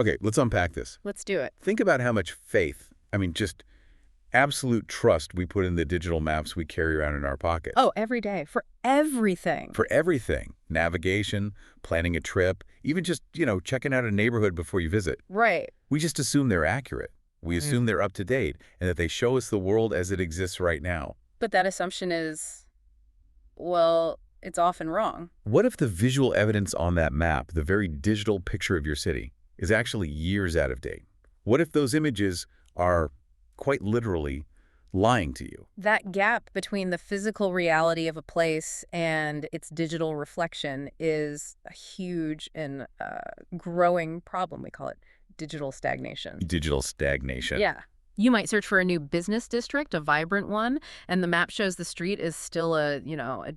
Okay, let's unpack this. Let's do it. Think about how much faith, just absolute trust we put in the digital maps we carry around in our pockets. Oh, every day. For everything. For everything. Navigation, planning a trip, even just, checking out a neighborhood before you visit. Right. We just assume they're accurate. We assume they're up to date and that they show us the world as it exists right now. But that assumption is, well, it's often wrong. What if the visual evidence on that map, the very digital picture of your city, is actually years out of date? What if those images are quite literally lying to you? That gap between the physical reality of a place and its digital reflection is a huge and growing problem. We call it digital stagnation. Digital stagnation. Yeah. You might search for a new business district, a vibrant one, and the map shows the street is still a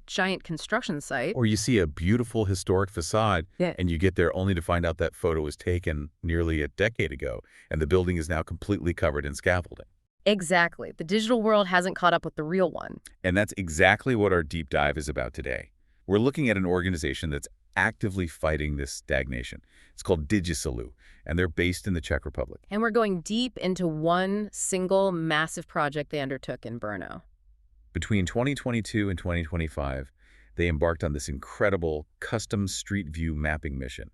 giant construction site. Or you see a beautiful historic facade, and you get there only to find out that photo was taken nearly a decade ago, and the building is now completely covered in scaffolding. Exactly. The digital world hasn't caught up with the real one. And that's exactly what our deep dive is about today. We're looking at an organization that's actively fighting this stagnation. It's called Digisolu, and they're based in the Czech Republic. And we're going deep into one single massive project they undertook in Brno. Between 2022 and 2025, they embarked on this incredible custom street view mapping mission.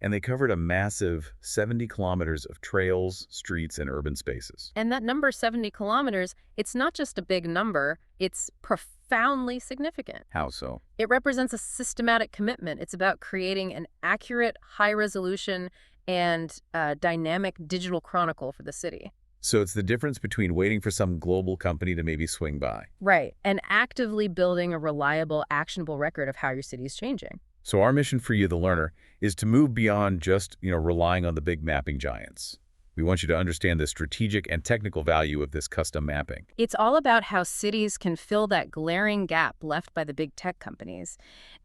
And they covered a massive 70 kilometers of trails, streets, and urban spaces. And that number, 70 kilometers, it's not just a big number, it's profoundly significant. How so? It represents a systematic commitment. It's about creating an accurate, high-resolution, and dynamic digital chronicle for the city. So it's the difference between waiting for some global company to maybe swing by. Right, and actively building a reliable, actionable record of how your city is changing. So our mission for you, the learner, is to move beyond just, relying on the big mapping giants. We want you to understand the strategic and technical value of this custom mapping. It's all about how cities can fill that glaring gap left by the big tech companies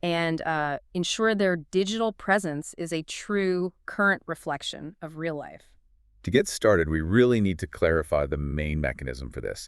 and ensure their digital presence is a true current reflection of real life. To get started, we really need to clarify the main mechanism for this.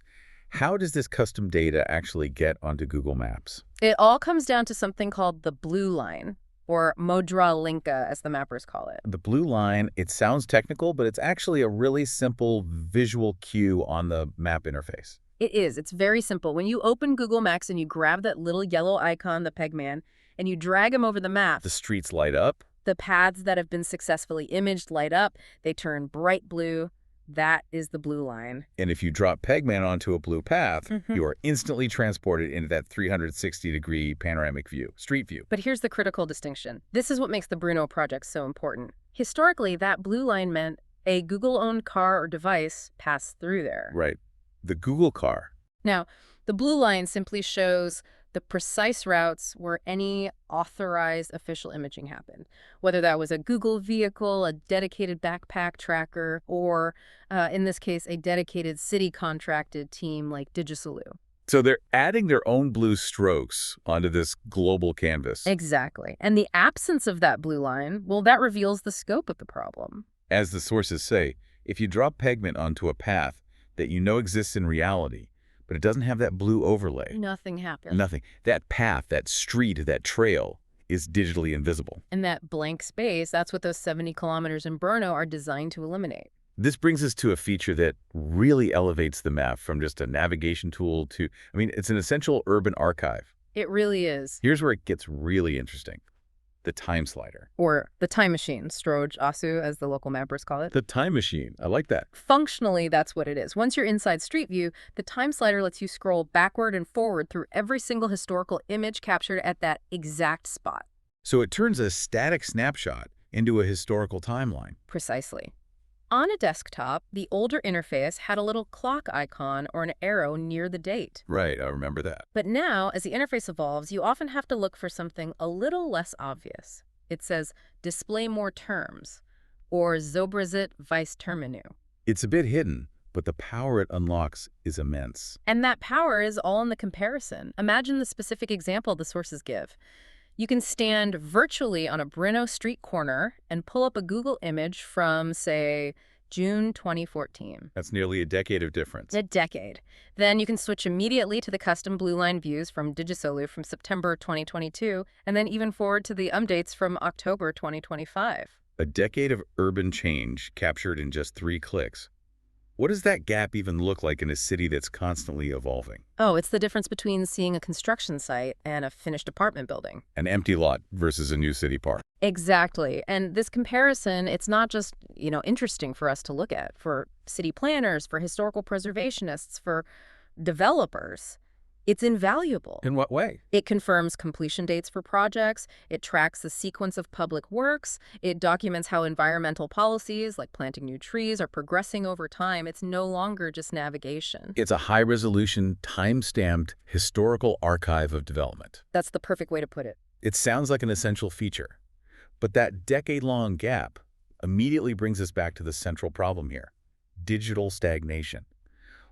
How does this custom data actually get onto Google Maps? It all comes down to something called the blue line, or Modra linka, as the mappers call it. The blue line, it sounds technical, but it's actually a really simple visual cue on the map interface. It is. It's very simple. When you open Google Maps and you grab that little yellow icon, the pegman, and you drag him over the map, the streets light up. The paths that have been successfully imaged light up. They turn bright blue. That is the blue line. And if you drop Pegman onto a blue path, you are instantly transported into that 360-degree panoramic view, street view. But here's the critical distinction. This is what makes the Brno project so important. Historically, that blue line meant a Google-owned car or device passed through there. Right. The Google car. Now, the blue line simply shows the precise routes where any authorized official imaging happened, whether that was a Google vehicle, a dedicated backpack tracker, or, in this case, a dedicated city-contracted team like Digisolu. So they're adding their own blue strokes onto this global canvas. Exactly. And the absence of that blue line, well, that reveals the scope of the problem. As the sources say, if you drop pigment onto a path that you know exists in reality, but it doesn't have that blue overlay. Nothing happens. Nothing. That path, that street, that trail is digitally invisible. And that blank space, that's what those 70 kilometers in Brno are designed to eliminate. This brings us to a feature that really elevates the map from just a navigation tool to, it's an essential urban archive. It really is. Here's where it gets really interesting. The time slider. Or the time machine, Stroj Asu, as the local mappers call it. The time machine. I like that. Functionally, that's what it is. Once you're inside Street View, the time slider lets you scroll backward and forward through every single historical image captured at that exact spot. So it turns a static snapshot into a historical timeline. Precisely. On a desktop, the older interface had a little clock icon or an arrow near the date. Right, I remember that. But now, as the interface evolves, you often have to look for something a little less obvious. It says, display more terms, or zobrazit vice terminu. It's a bit hidden, but the power it unlocks is immense. And that power is all in the comparison. Imagine the specific example the sources give. You can stand virtually on a Brno street corner and pull up a Google image from, say, June 2014. That's nearly a decade of difference. A decade. Then you can switch immediately to the custom blue line views from Digisolu from September 2022, and then even forward to the updates from October 2025. A decade of urban change captured in just 3 clicks. What does that gap even look like in a city that's constantly evolving? Oh, it's the difference between seeing a construction site and a finished apartment building. An empty lot versus a new city park. Exactly. And this comparison, it's not just, interesting for us to look at, for city planners, for historical preservationists, for developers. It's invaluable. In what way? It confirms completion dates for projects, it tracks the sequence of public works, it documents how environmental policies, like planting new trees, are progressing over time. It's no longer just navigation. It's a high-resolution, time-stamped historical archive of development. That's the perfect way to put it. It sounds like an essential feature, but that decade-long gap immediately brings us back to the central problem here: digital stagnation.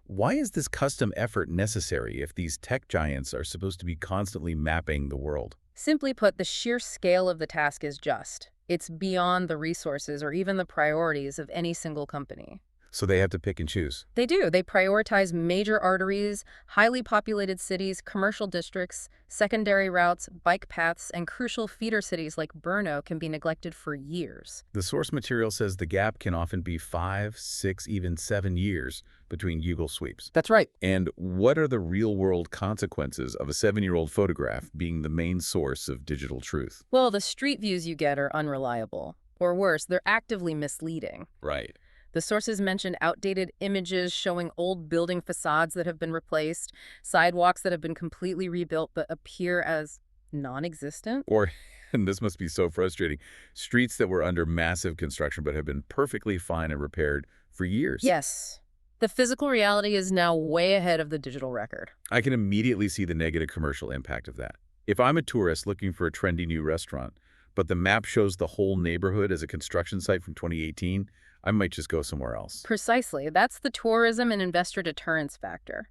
Why is this custom effort necessary if these tech giants are supposed to be constantly mapping the world? Simply put, the sheer scale of the task is just. It's beyond the resources or even the priorities of any single company. So they have to pick and choose. They do. They prioritize major arteries, highly populated cities, commercial districts, secondary routes, bike paths, and crucial feeder cities like Brno can be neglected for years. The source material says the gap can often be 5, 6, even 7 years between Google sweeps. That's right. And what are the real-world consequences of a 7-year-old photograph being the main source of digital truth? Well, the street views you get are unreliable. Or worse, they're actively misleading. Right. The sources mention outdated images showing old building facades that have been replaced, sidewalks that have been completely rebuilt but appear as non-existent. Or, and this must be so frustrating, streets that were under massive construction but have been perfectly fine and repaired for years. Yes. The physical reality is now way ahead of the digital record. I can immediately see the negative commercial impact of that. If I'm a tourist looking for a trendy new restaurant, but the map shows the whole neighborhood as a construction site from 2018, I might just go somewhere else. Precisely. That's the tourism and investor deterrence factor.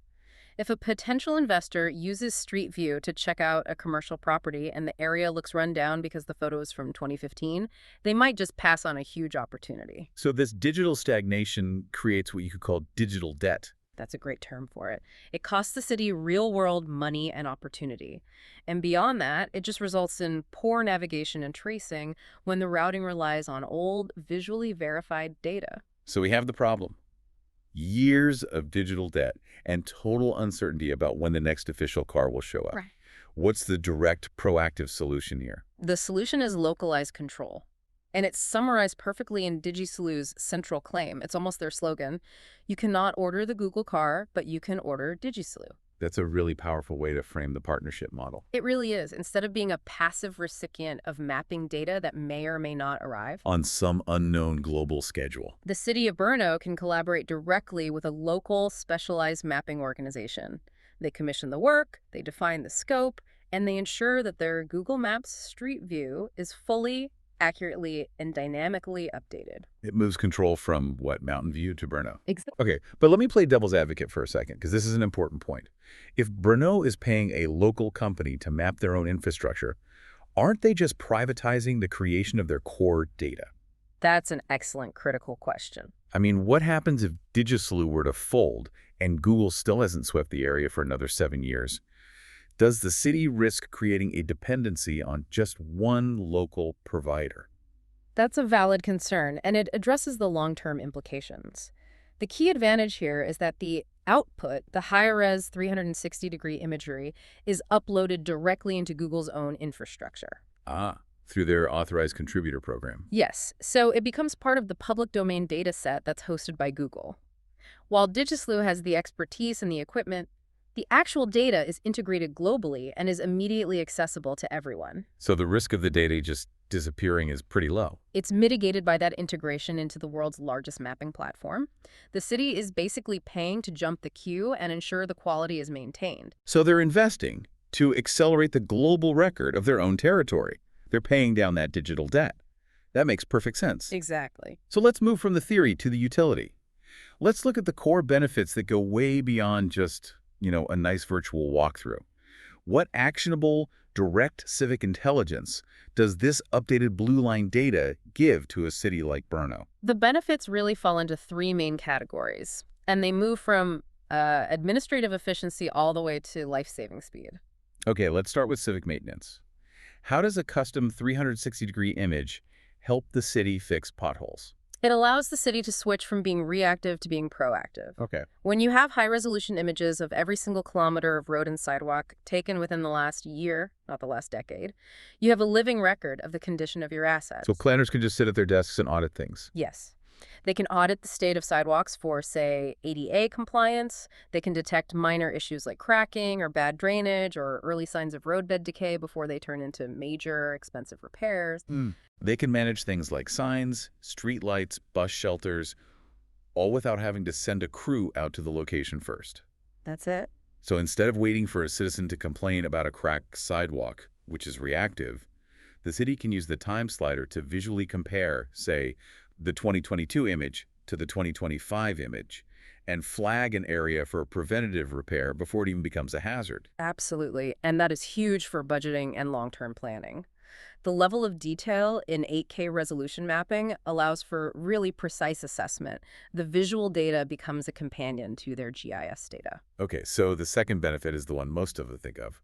If a potential investor uses Street View to check out a commercial property and the area looks run down because the photo is from 2015, they might just pass on a huge opportunity. So this digital stagnation creates what you could call digital debt. That's a great term for it. It costs the city real-world money and opportunity. And beyond that, it just results in poor navigation and tracing when the routing relies on old, visually verified data. So we have the problem: years of digital debt and total uncertainty about when the next official car will show up. Right. What's the direct, proactive solution here? The solution is localized control. And it's summarized perfectly in Digisolu's central claim. It's almost their slogan. You cannot order the Google car, but you can order Digisolu. That's a really powerful way to frame the partnership model. It really is. Instead of being a passive recipient of mapping data that may or may not arrive On some unknown global schedule. the city of Brno can collaborate directly with a local specialized mapping organization. They commission the work, they define the scope, and they ensure that their Google Maps Street View is fully, accurately, and dynamically updated. It moves control from, what, Mountain View to Brno? Exactly. Okay, but let me play devil's advocate for a second, because this is an important point. If Brno is paying a local company to map their own infrastructure, aren't they just privatizing the creation of their core data? That's an excellent critical question. I mean, what happens if Digisolu were to fold and Google still hasn't swept the area for another 7 years? Does the city risk creating a dependency on just one local provider? That's a valid concern, and it addresses the long-term implications. The key advantage here is that the output, the high-res 360-degree imagery, is uploaded directly into Google's own infrastructure. Through their authorized contributor program. Yes, so it becomes part of the public domain data set that's hosted by Google. While Digisolu has the expertise and the equipment, the actual data is integrated globally and is immediately accessible to everyone. So the risk of the data just disappearing is pretty low. It's mitigated by that integration into the world's largest mapping platform. The city is basically paying to jump the queue and ensure the quality is maintained. So they're investing to accelerate the global record of their own territory. They're paying down that digital debt. That makes perfect sense. Exactly. So let's move from the theory to the utility. Let's look at the core benefits that go way beyond just, a nice virtual walkthrough. What actionable, direct civic intelligence does this updated blue line data give to a city like Brno? The benefits really fall into 3 main categories, and they move from administrative efficiency all the way to life-saving speed. Okay, let's start with civic maintenance. How does a custom 360-degree image help the city fix potholes. It allows the city to switch from being reactive to being proactive. Okay. When you have high-resolution images of every single kilometer of road and sidewalk taken within the last year, not the last decade, you have a living record of the condition of your assets. So planners can just sit at their desks and audit things. Yes. They can audit the state of sidewalks for, say, ADA compliance. They can detect minor issues like cracking or bad drainage or early signs of roadbed decay before they turn into major, expensive repairs. They can manage things like signs, streetlights, bus shelters, all without having to send a crew out to the location first. That's it. So instead of waiting for a citizen to complain about a cracked sidewalk, which is reactive, the city can use the time slider to visually compare, say, the 2022 image to the 2025 image and flag an area for a preventative repair before it even becomes a hazard. Absolutely. And that is huge for budgeting and long-term planning. The level of detail in 8K resolution mapping allows for really precise assessment. The visual data becomes a companion to their GIS data. Okay, so the second benefit is the one most of us think of.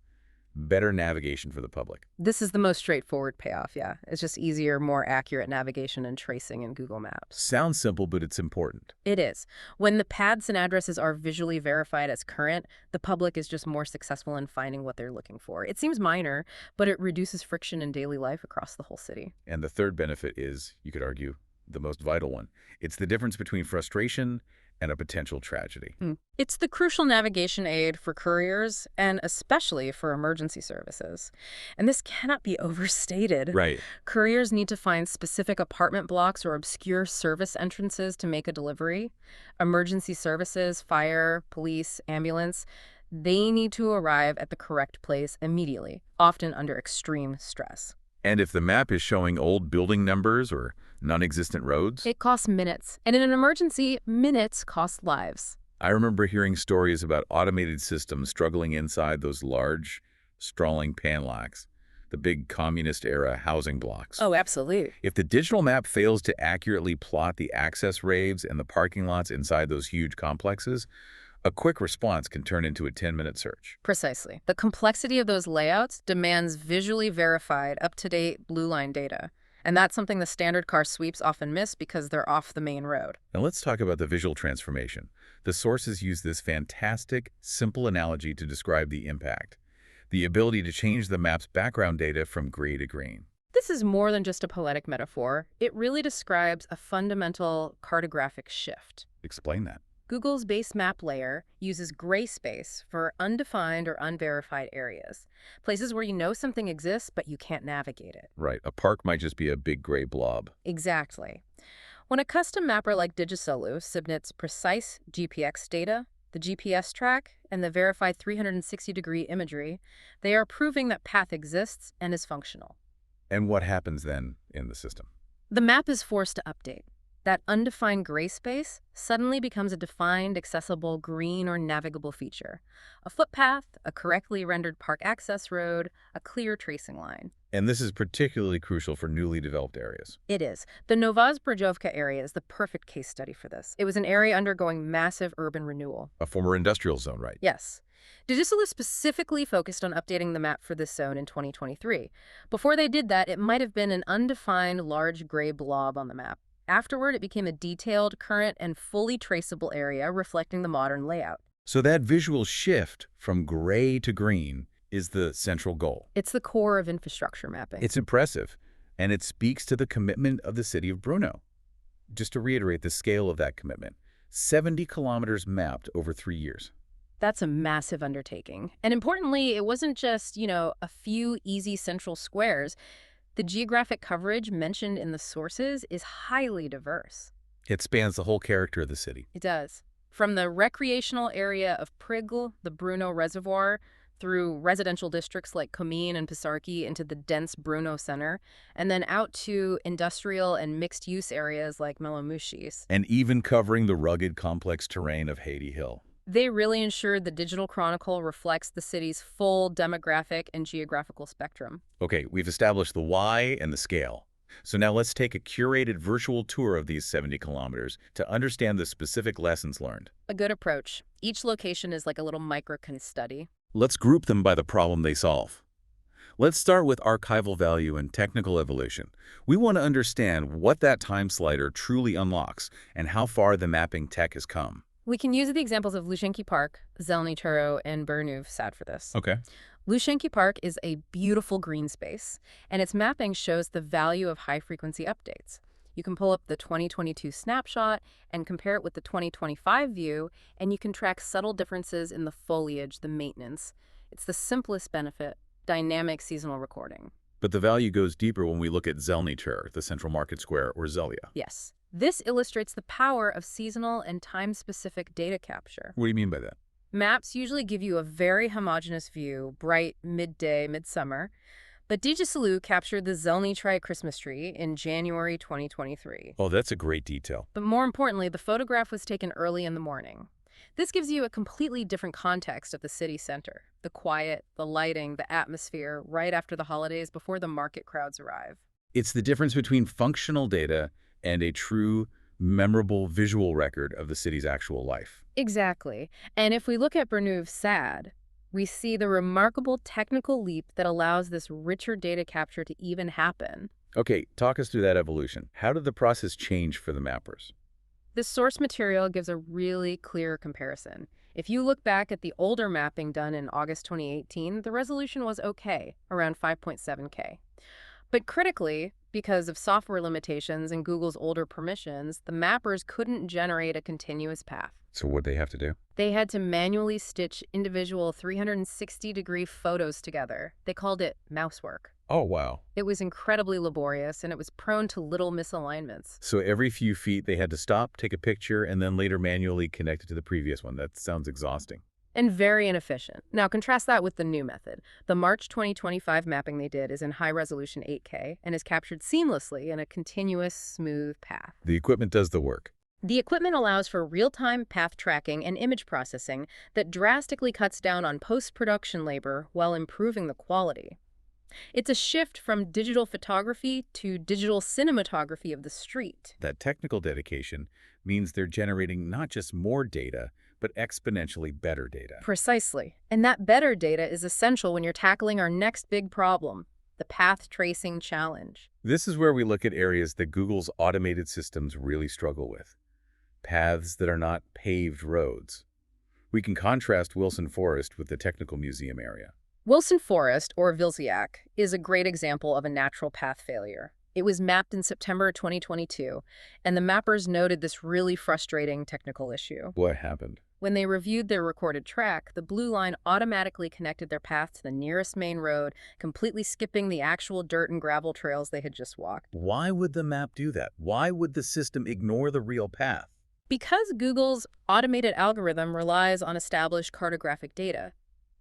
Better navigation for the public. This is the most straightforward payoff, yeah. It's just easier, more accurate navigation and tracing in Google Maps. Sounds simple, but it's important. It is. When the paths and addresses are visually verified as current, the public is just more successful in finding what they're looking for. It seems minor, but it reduces friction in daily life across the whole city. And the third benefit is, you could argue, the most vital one. It's the difference between frustration and a potential tragedy. It's the crucial navigation aid for couriers and especially for emergency services. And this cannot be overstated. Right. Couriers need to find specific apartment blocks or obscure service entrances to make a delivery. Emergency services, fire, police, ambulance, they need to arrive at the correct place immediately, often under extreme stress. And if the map is showing old building numbers or non-existent roads? It costs minutes. And in an emergency, minutes cost lives. I remember hearing stories about automated systems struggling inside those large, sprawling panlocks, the big communist-era housing blocks. Oh, absolutely. If the digital map fails to accurately plot the access raves and the parking lots inside those huge complexes, a quick response can turn into a 10-minute search. Precisely. The complexity of those layouts demands visually verified, up-to-date blue line data. And that's something the standard car sweeps often miss because they're off the main road. Now let's talk about the visual transformation. The sources use this fantastic, simple analogy to describe the impact. The ability to change the map's background data from gray to green. This is more than just a poetic metaphor. It really describes a fundamental cartographic shift. Explain that. Google's base map layer uses gray space for undefined or unverified areas, places where you know something exists but you can't navigate it. Right. A park might just be a big gray blob. Exactly. When a custom mapper like Digisolu submits precise GPX data, the GPS track, and the verified 360-degree imagery, they are proving that path exists and is functional. And what happens then in the system? The map is forced to update. That undefined gray space suddenly becomes a defined, accessible green or navigable feature. A footpath, a correctly rendered park access road, a clear tracing line. And this is particularly crucial for newly developed areas. It is. The Novazbrzovka area is the perfect case study for this. It was an area undergoing massive urban renewal. A former industrial zone, right? Yes. Digisolu specifically focused on updating the map for this zone in 2023. Before they did that, it might have been an undefined large gray blob on the map. Afterward, it became a detailed, current, and fully traceable area reflecting the modern layout. So that visual shift from gray to green is the central goal. It's the core of infrastructure mapping. It's impressive, and it speaks to the commitment of the city of Brno. Just to reiterate the scale of that commitment, 70 kilometers mapped over 3 years. That's a massive undertaking. And importantly, it wasn't just, a few easy central squares. The geographic coverage mentioned in the sources is highly diverse. It spans the whole character of the city. It does. From the recreational area of Prigl, the Brno Reservoir, through residential districts like Komín and Pisarki into the dense Brno center, and then out to industrial and mixed-use areas like Melomushis. And even covering the rugged, complex terrain of Haiti Hill. They really ensured the digital chronicle reflects the city's full demographic and geographical spectrum. Okay, we've established the why and the scale. So now let's take a curated virtual tour of these 70 kilometers to understand the specific lessons learned. A good approach. Each location is like a little micro-case study. Let's group them by the problem they solve. Let's start with archival value and technical evolution. We want to understand what that time slider truly unlocks and how far the mapping tech has come. We can use the examples of Lushenki Park, Zelny Churo, and Brno Sad for this. Okay. Lushenki Park is a beautiful green space, and its mapping shows the value of high-frequency updates. You can pull up the 2022 snapshot and compare it with the 2025 view, and you can track subtle differences in the foliage, the maintenance. It's the simplest benefit, dynamic seasonal recording. But the value goes deeper when we look at Zelny Churo, the Central Market Square, or Zelia. Yes. This illustrates the power of seasonal and time-specific data capture. What do you mean by that? Maps usually give you a very homogeneous view, bright, midday, midsummer. But Digisolu captured the Zelny Churo Christmas tree in January 2023. Oh, that's a great detail. But more importantly, the photograph was taken early in the morning. This gives you a completely different context of the city center. The quiet, the lighting, the atmosphere, right after the holidays before the market crowds arrive. It's the difference between functional data and a true, memorable visual record of the city's actual life. Exactly. And if we look at Brno Sad, we see the remarkable technical leap that allows this richer data capture to even happen. Okay, talk us through that evolution. How did the process change for the mappers? This source material gives a really clear comparison. If you look back at the older mapping done in August 2018, the resolution was okay, around 5.7K. But critically, because of software limitations and Google's older permissions, the mappers couldn't generate a continuous path. So what'd they have to do? They had to manually stitch individual 360-degree photos together. They called it mousework. Oh, wow. It was incredibly laborious, and it was prone to little misalignments. So every few feet they had to stop, take a picture, and then later manually connect it to the previous one. That sounds exhausting. And very inefficient. Now contrast that with the new method. The March 2025 mapping they did is in high-resolution 8K and is captured seamlessly in a continuous, smooth path. The equipment does the work. The equipment allows for real-time path tracking and image processing that drastically cuts down on post-production labor while improving the quality. It's a shift from digital photography to digital cinematography of the street. That technical dedication means they're generating not just more data, but exponentially better data. Precisely. And that better data is essential when you're tackling our next big problem, the path tracing challenge. This is where we look at areas that Google's automated systems really struggle with. Paths that are not paved roads. We can contrast Wilson Forest with the Technical Museum area. Wilson Forest, or Wilczek, is a great example of a natural path failure. It was mapped in September 2022, and the mappers noted this really frustrating technical issue. What happened? When they reviewed their recorded track, the blue line automatically connected their path to the nearest main road, completely skipping the actual dirt and gravel trails they had just walked. Why would the map do that? Why would the system ignore the real path? Because Google's automated algorithm relies on established cartographic data.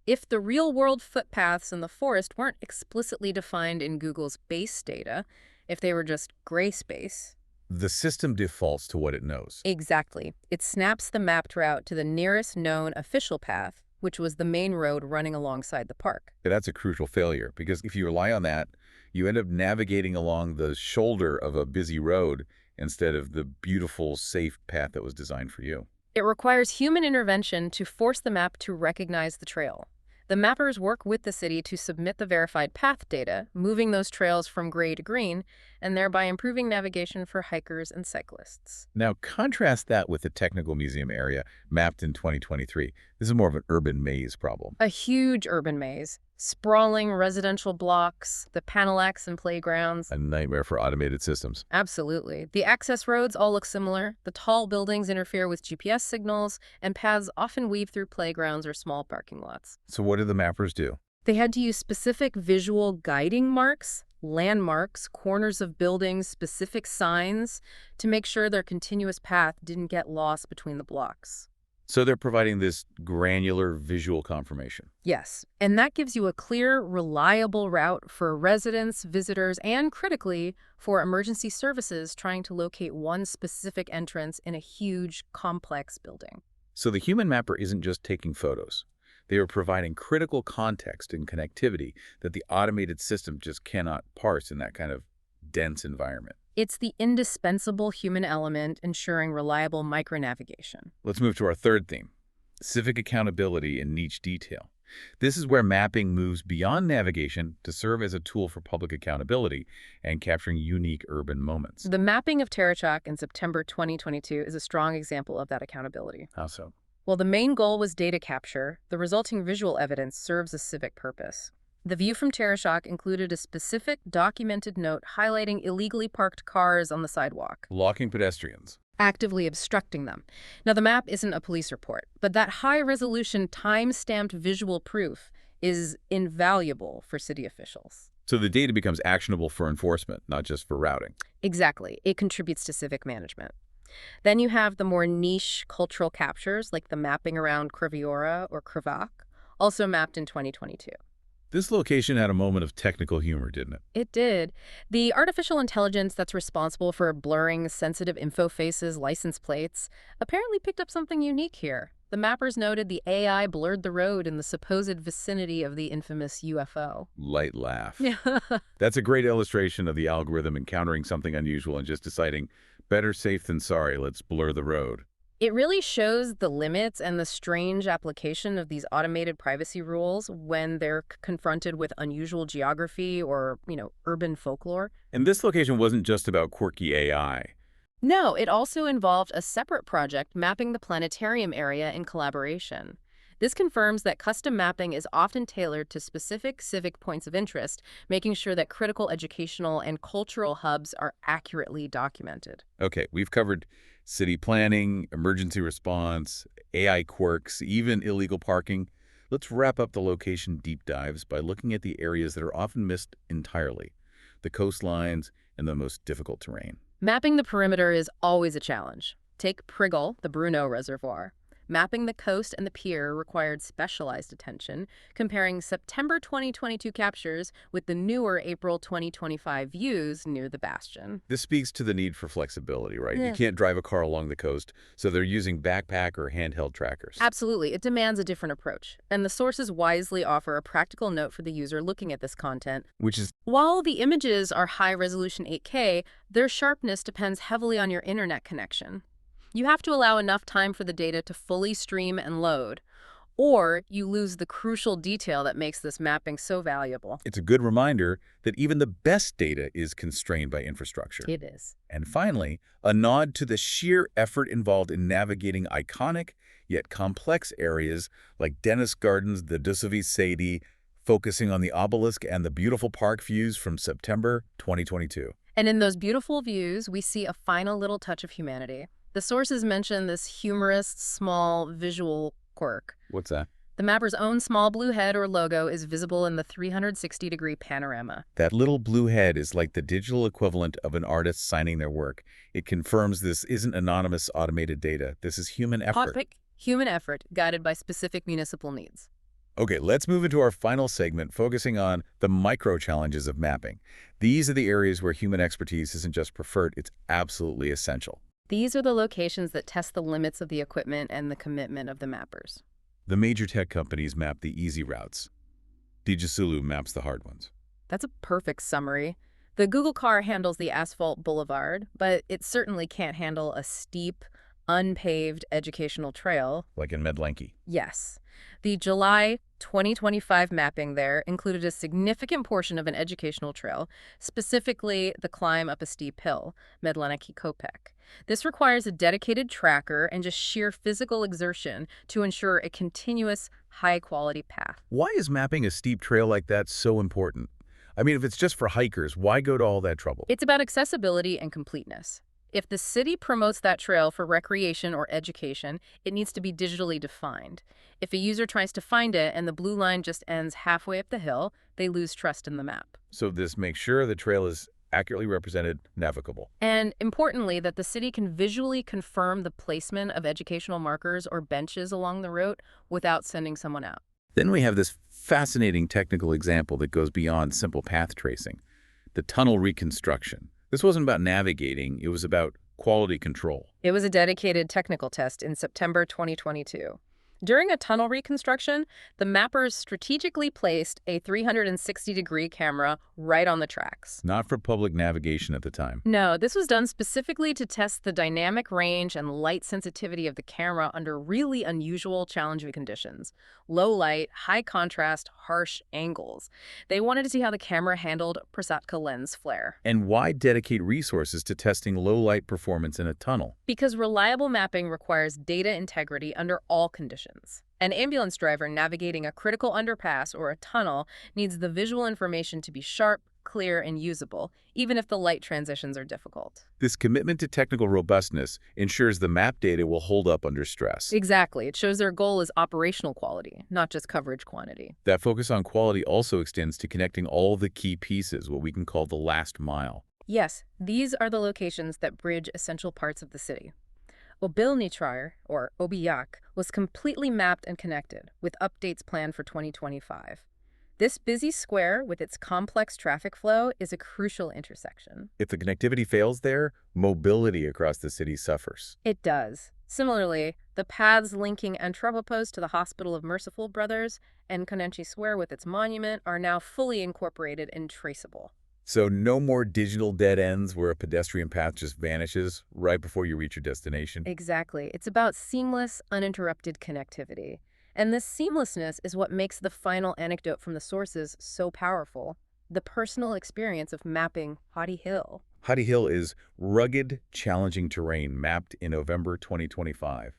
If the real-world footpaths in the forest weren't explicitly defined in Google's base data, if they were just gray space, The system defaults to what it knows. exactly. It snaps the mapped route to the nearest known official path, which was the main road running alongside the park. That's a crucial failure, because if you rely on that, you end up navigating along the shoulder of a busy road instead of the beautiful, safe path that was designed for you. It requires human intervention to force the map to recognize the trail. The mappers work with the city to submit the verified path data, moving those trails from gray to green, and thereby improving navigation for hikers and cyclists. Now, contrast that with the Technical Museum area mapped in 2023. This is more of an urban maze problem. A huge urban maze, sprawling residential blocks, the panelax and playgrounds. A nightmare for automated systems. Absolutely. The access roads all look similar. The tall buildings interfere with GPS signals, and paths often weave through playgrounds or small parking lots. So what did the mappers do? They had to use specific visual guiding marks, landmarks, corners of buildings, specific signs to make sure their continuous path didn't get lost between the blocks. So they're providing this granular visual confirmation. Yes, and that gives you a clear, reliable route for residents, visitors, and critically, for emergency services trying to locate one specific entrance in a huge, complex building. So the human mapper isn't just taking photos. They are providing critical context and connectivity that the automated system just cannot parse in that kind of dense environment. It's the indispensable human element ensuring reliable micronavigation. Let's move to our third theme, civic accountability in niche detail. This is where mapping moves beyond navigation to serve as a tool for public accountability and capturing unique urban moments. The mapping of Terechok in September 2022 is a strong example of that accountability. How so? While the main goal was data capture, the resulting visual evidence serves a civic purpose. The view from Terechok included a specific documented note highlighting illegally parked cars on the sidewalk, Blocking pedestrians. actively obstructing them. Now, the map isn't a police report, but that high-resolution, time-stamped visual proof is invaluable for city officials. So the data becomes actionable for enforcement, not just for routing. Exactly. It contributes to civic management. Then you have the more niche cultural captures, like the mapping around Kriviora or Krivak, also mapped in 2022. This location had a moment of technical humor, didn't it? It did. The artificial intelligence that's responsible for blurring sensitive info faces, license plates, apparently picked up something unique here. The mappers noted the AI blurred the road in the supposed vicinity of the infamous UFO. Light laugh. Yeah. That's a great illustration of the algorithm encountering something unusual and just deciding, better safe than sorry, let's blur the road. It really shows the limits and the strange application of these automated privacy rules when they're confronted with unusual geography or, urban folklore. And this location wasn't just about quirky AI. No, it also involved a separate project mapping the planetarium area in collaboration. This confirms that custom mapping is often tailored to specific civic points of interest, making sure that critical educational and cultural hubs are accurately documented. Okay, we've covered city planning, emergency response, AI quirks, even illegal parking. Let's wrap up the location deep dives by looking at the areas that are often missed entirely, the coastlines and the most difficult terrain. Mapping the perimeter is always a challenge. Take Prigel, the Brno Reservoir. Mapping the coast and the pier required specialized attention, comparing September 2022 captures with the newer April 2025 views near the bastion. This speaks to the need for flexibility, right? Yeah. You can't drive a car along the coast, so they're using backpack or handheld trackers. Absolutely. It demands a different approach, and the sources wisely offer a practical note for the user looking at this content. Which is, While the images are high-resolution 8K, their sharpness depends heavily on your internet connection. You have to allow enough time for the data to fully stream and load, or you lose the crucial detail that makes this mapping so valuable. it's a good reminder that even the best data is constrained by infrastructure. It is. And finally, a nod to the sheer effort involved in navigating iconic yet complex areas like Dennis Gardens, the Dusovi Sadi, focusing on the obelisk and the beautiful park views from September 2022. And in those beautiful views, we see a final little touch of humanity. The sources mention this humorous, small visual quirk. What's that? The mapper's own small blue head or logo is visible in the 360-degree panorama. That little blue head is like the digital equivalent of an artist signing their work. It confirms this isn't anonymous automated data. This is human effort. Hot pick, human effort guided by specific municipal needs. Okay, let's move into our final segment, focusing on the micro-challenges of mapping. These are the areas where human expertise isn't just preferred, it's absolutely essential. These are the locations that test the limits of the equipment and the commitment of the mappers. The major tech companies map the easy routes. Digisolu maps the hard ones. That's a perfect summary. The Google car handles the asphalt boulevard, but it certainly can't handle a steep, unpaved educational trail. Like in Medlanki. Yes. The July 2025 mapping there included a significant portion of an educational trail, specifically the climb up a steep hill, Medlanki Kopek. This requires a dedicated tracker and just sheer physical exertion to ensure a continuous, high-quality path. Why is mapping a steep trail like that so important? I mean, if it's just for hikers, why go to all that trouble? It's about accessibility and completeness. If the city promotes that trail for recreation or education, it needs to be digitally defined. If a user tries to find it and the blue line just ends halfway up the hill, they lose trust in the map. So this makes sure the trail is accurately represented, navigable. And importantly, that the city can visually confirm the placement of educational markers or benches along the route without sending someone out. Then we have this fascinating technical example that goes beyond simple path tracing, the tunnel reconstruction. This wasn't about navigating, it was about quality control. It was a dedicated technical test in September 2022. During a tunnel reconstruction, the mappers strategically placed a 360-degree camera right on the tracks. Not for public navigation at the time. No, this was done specifically to test the dynamic range and light sensitivity of the camera under really unusual, challenging conditions. Low light, high contrast, harsh angles. They wanted to see how the camera handled Prasad-Ka lens flare. And why dedicate resources to testing low-light performance in a tunnel? Because reliable mapping requires data integrity under all conditions. An ambulance driver navigating a critical underpass or a tunnel needs the visual information to be sharp, clear, and usable, even if the light transitions are difficult. This commitment to technical robustness ensures the map data will hold up under stress. Exactly. It shows their goal is operational quality, not just coverage quantity. That focus on quality also extends to connecting all the key pieces, what we can call the last mile. Yes, these are the locations that bridge essential parts of the city. Obilnichar, or Obiyak, was completely mapped and connected, with updates planned for 2025. This busy square, with its complex traffic flow, is a crucial intersection. If the connectivity fails there, mobility across the city suffers. It does. Similarly, the paths linking Antropopos to the Hospital of Merciful Brothers and Konenchi Square with its monument are now fully incorporated and traceable. So no more digital dead ends where a pedestrian path just vanishes right before you reach your destination. Exactly. It's about seamless, uninterrupted connectivity. And this seamlessness is what makes the final anecdote from the sources so powerful. The personal experience of mapping Hadi Hill. Hadi Hill is rugged, challenging terrain mapped in November 2025.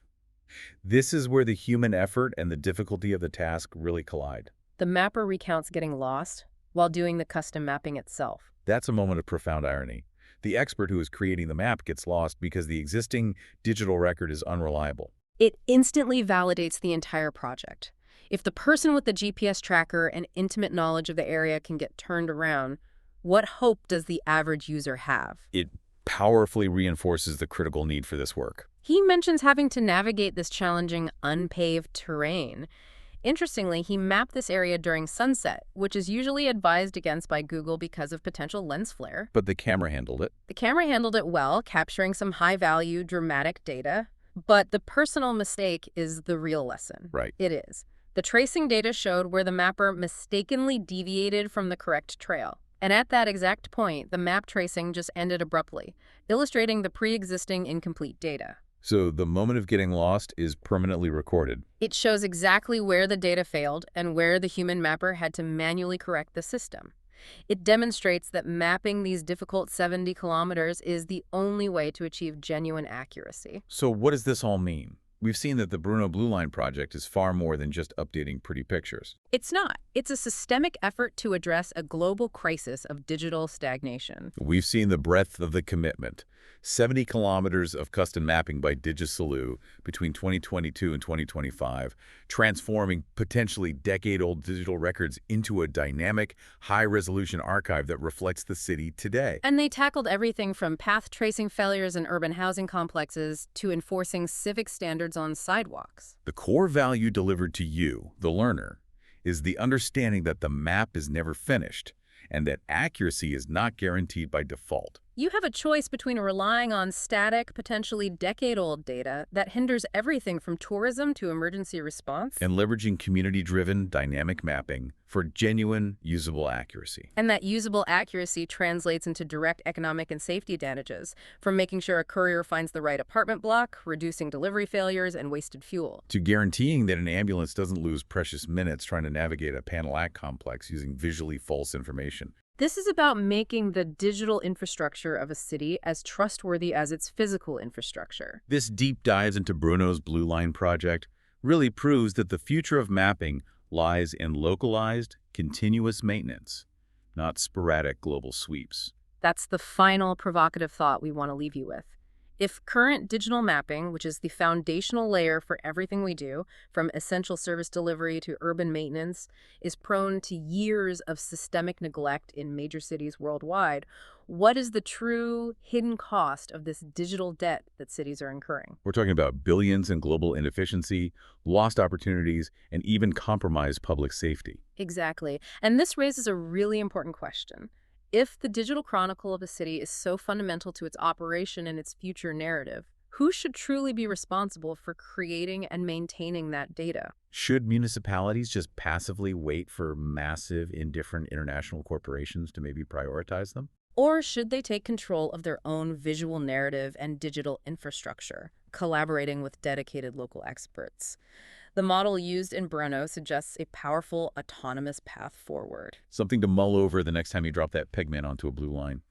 This is where the human effort and the difficulty of the task really collide. The mapper recounts getting lost while doing the custom mapping itself. That's a moment of profound irony. The expert who is creating the map gets lost because the existing digital record is unreliable. It instantly validates the entire project. If the person with the GPS tracker and intimate knowledge of the area can get turned around, what hope does the average user have? It powerfully reinforces the critical need for this work. He mentions having to navigate this challenging, unpaved terrain. Interestingly, he mapped this area during sunset, which is usually advised against by Google because of potential lens flare. But the camera handled it. The camera handled it well, capturing some high-value, dramatic data. But the personal mistake is the real lesson. Right. It is. The tracing data showed where the mapper mistakenly deviated from the correct trail. And at that exact point, the map tracing just ended abruptly, illustrating the pre-existing incomplete data. So the moment of getting lost is permanently recorded. It shows exactly where the data failed and where the human mapper had to manually correct the system. It demonstrates that mapping these difficult 70 kilometers is the only way to achieve genuine accuracy. So what does this all mean? We've seen that the Brno Blue Line project is far more than just updating pretty pictures. It's not. It's a systemic effort to address a global crisis of digital stagnation. We've seen the breadth of the commitment. 70 kilometers of custom mapping by Digisolu between 2022 and 2025, transforming potentially decade-old digital records into a dynamic, high-resolution archive that reflects the city today. And they tackled everything from path tracing failures in urban housing complexes to enforcing civic standards on sidewalks. The core value delivered to you, the learner, is the understanding that the map is never finished and that accuracy is not guaranteed by default. You have a choice between relying on static, potentially decade-old data that hinders everything from tourism to emergency response, And leveraging community-driven dynamic mapping for genuine, usable accuracy. and that usable accuracy translates into direct economic and safety advantages, from making sure a courier finds the right apartment block, reducing delivery failures, and wasted fuel. To guaranteeing that an ambulance doesn't lose precious minutes trying to navigate a panel act complex using visually false information. This is about making the digital infrastructure of a city as trustworthy as its physical infrastructure. This deep dives into Brno's Blue Line project really proves that the future of mapping lies in localized, continuous maintenance, not sporadic global sweeps. That's the final provocative thought we want to leave you with. If current digital mapping, which is the foundational layer for everything we do, from essential service delivery to urban maintenance, is prone to years of systemic neglect in major cities worldwide, what is the true hidden cost of this digital debt that cities are incurring? We're talking about billions in global inefficiency, lost opportunities, and even compromised public safety. Exactly. And this raises a really important question. If the digital chronicle of a city is so fundamental to its operation and its future narrative, Who should truly be responsible for creating and maintaining that data? Should municipalities just passively wait for massive, indifferent international corporations to maybe prioritize them? Or should they take control of their own visual narrative and digital infrastructure, collaborating with dedicated local experts? The model used in Brno suggests a powerful, autonomous path forward. Something to mull over the next time you drop that pigment onto a blue line.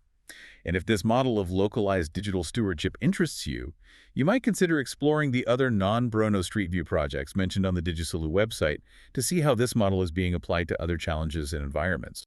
And if this model of localized digital stewardship interests you, you might consider exploring the other non-Brno Street View projects mentioned on the Digisolu website to see how this model is being applied to other challenges and environments.